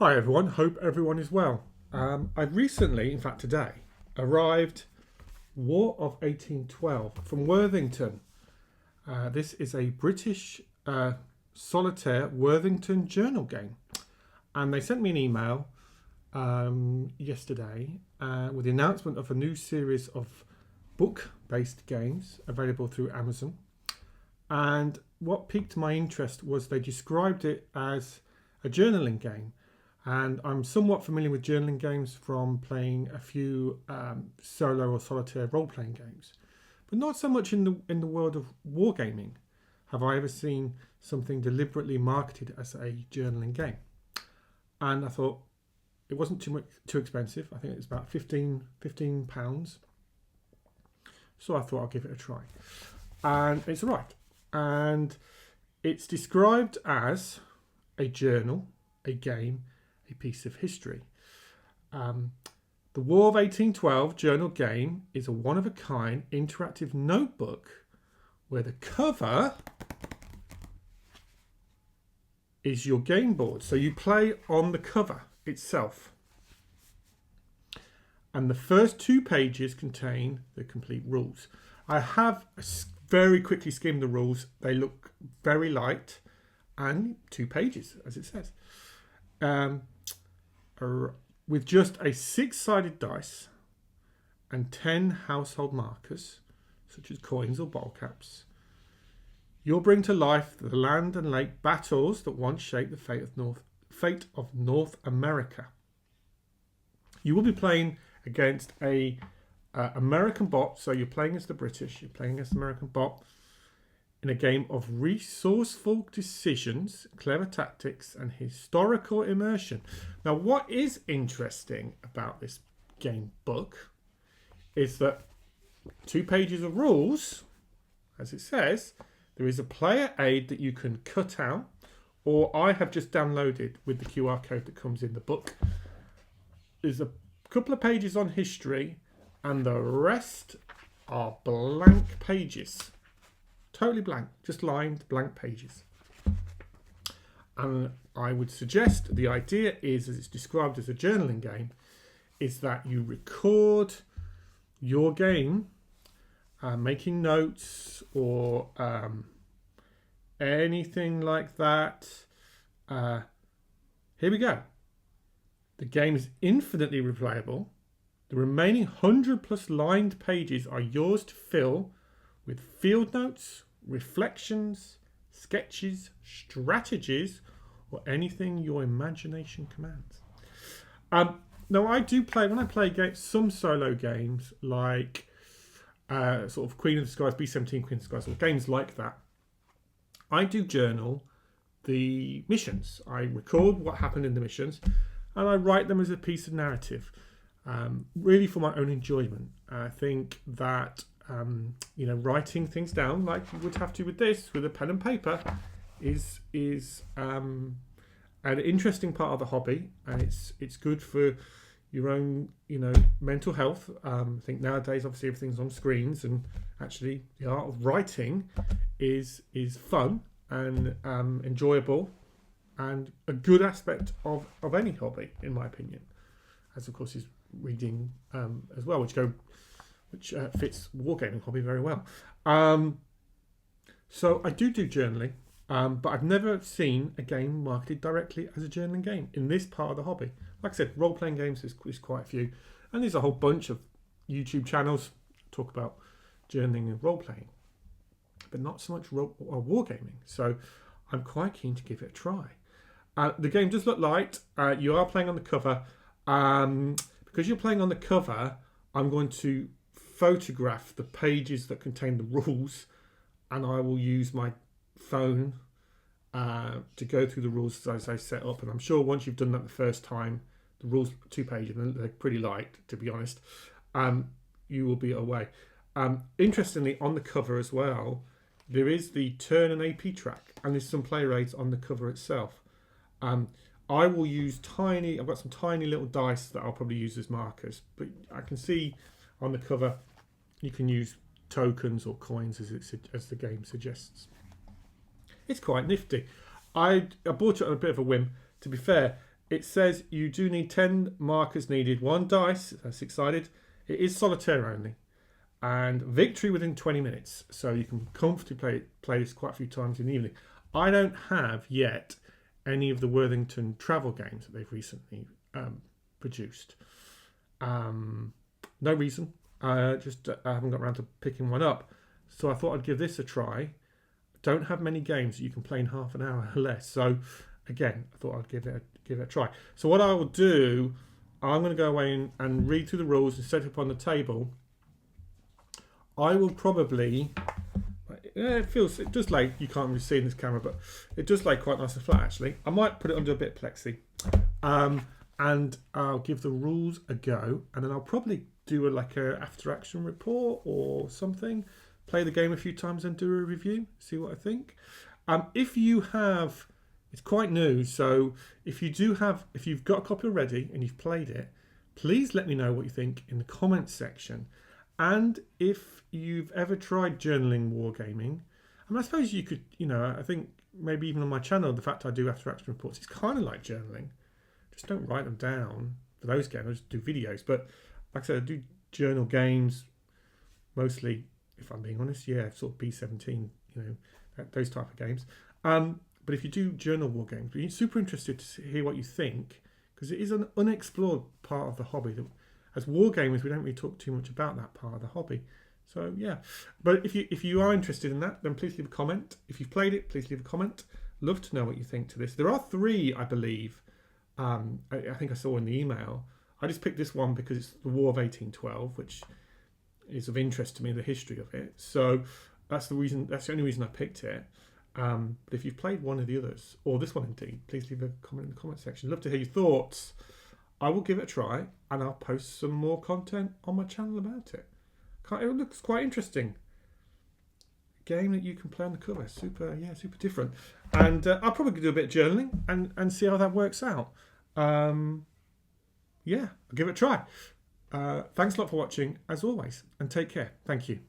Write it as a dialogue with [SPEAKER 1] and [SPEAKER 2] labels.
[SPEAKER 1] Hi everyone, hope everyone is well. I've recently, in fact today, arrived War of 1812 from Worthington. This is a British Solitaire Worthington journal game. And they sent me an email yesterday with the announcement of a new series of book-based games available through Amazon. And what piqued my interest was they described it as a journaling game. And I'm somewhat familiar with journaling games from playing a few solo or solitaire role-playing games, but not so much in the world of wargaming have I ever seen something deliberately marketed as a journaling game. And I thought it wasn't too expensive. I think it was about £15. So I thought I'll give it a try, and it's arrived. And it's described as a journal, a game, a piece of history. The War of 1812 journal game is a one-of-a-kind interactive notebook where the cover is your game board. So you play on the cover itself. And the first 2 pages contain the complete rules. I have very quickly skimmed the rules. They look very light and 2 pages, as it says. With just a 6-sided dice and 10 household markers, such as coins or bottle caps, you'll bring to life the land and lake battles that once shaped the fate of North America. You will be playing against a American bot, so you're playing as the British, you're playing against the American bot, in a game of resourceful decisions, clever tactics, and historical immersion. Now, what is interesting about this game book is that 2 pages of rules, as it says, there is a player aid that you can cut out, or I have just downloaded with the QR code that comes in the book. There's a couple of pages on history, and the rest are blank pages. Totally blank, just lined blank pages. And I would suggest the idea is, as it's described as a journaling game, is that you record your game, making notes or anything like that. Here we go. The game is infinitely replayable. The remaining 100 plus lined pages are yours to fill with field notes, reflections, sketches, strategies, or anything your imagination commands. Now, I do play, when I play games, some solo games like sort of Queen of the Skies, B-17 Queen of the Skies, or games like that, I do journal the missions. I record what happened in the missions, and I write them as a piece of narrative, really for my own enjoyment. I think that writing things down like you would have to with this, with a pen and paper, is an interesting part of the hobby, and it's good for your own mental health. I think nowadays, obviously, everything's on screens, and actually the art of writing is fun and enjoyable, and a good aspect of any hobby, in my opinion, as of course is reading as well, which fits wargaming hobby very well. So I do journaling, but I've never seen a game marketed directly as a journaling game in this part of the hobby. Like I said, role-playing games is quite a few, and there's a whole bunch of YouTube channels that talk about journaling and role-playing, but not so much wargaming. So I'm quite keen to give it a try. The game does look light. You are playing on the cover. Because you're playing on the cover, I'm going to photograph the pages that contain the rules, and I will use my phone to go through the rules as I set up. And I'm sure once you've done that the first time, the rules 2 pages, and they're pretty light, to be honest, you will be away. Interestingly, on the cover as well, there is the turn and AP track, and there's some player aids on the cover itself. I will use I've got some tiny little dice that I'll probably use as markers, but I can see on the cover you can use tokens or coins as the game suggests. It's quite nifty. I bought it on a bit of a whim. To be fair, It says you do need 10 markers needed, 1 dice, 6-sided. It is solitaire only. And victory within 20 minutes. So you can comfortably play this quite a few times in the evening. I don't have yet any of the Worthington travel games that they've recently produced. No reason. Just I haven't got around to picking one up. So I thought I'd give this a try. Don't have many games that you can play in half an hour or less. So again, I thought I'd give it a try. So what I will do, I'm going to go away and read through the rules and set it up on the table. I will probably, it does lay, you can't really see in this camera, but it does lay quite nice and flat actually. I might put it under a bit of plexi. And I'll give the rules a go, and then I'll probably do a after action report or something, play the game a few times and do a review, see what I think. If you have, it's quite new, so if you've got a copy already and you've played it, please let me know what you think in the comments section. And if you've ever tried journaling wargaming, I mean, I suppose you could, I think maybe even on my channel, the fact I do after action reports, it's kind of like journaling. Just don't write them down for those games, I just do videos. But like I said, I do journal games, mostly, if I'm being honest, sort of B17, those type of games. But if you do journal war games, I'm super interested to hear what you think, because it is an unexplored part of the hobby. As war gamers, we don't really talk too much about that part of the hobby. So yeah, but if you are interested in that, then please leave a comment. If you've played it, please leave a comment. Love to know what you think to this. There are 3, I believe. I think I saw in the email. I just picked this one because it's the War of 1812, which is of interest to me, the history of it. So that's the reason. That's the only reason I picked it. But if you've played one of the others, or this one indeed, please leave a comment in the comment section. Love to hear your thoughts. I will give it a try, and I'll post some more content on my channel about it. It looks quite interesting. Game that you can play on the cover, super different. And I'll probably do a bit of journaling and see how that works out. I'll give it a try. Thanks a lot for watching, as always, and take care. Thank you.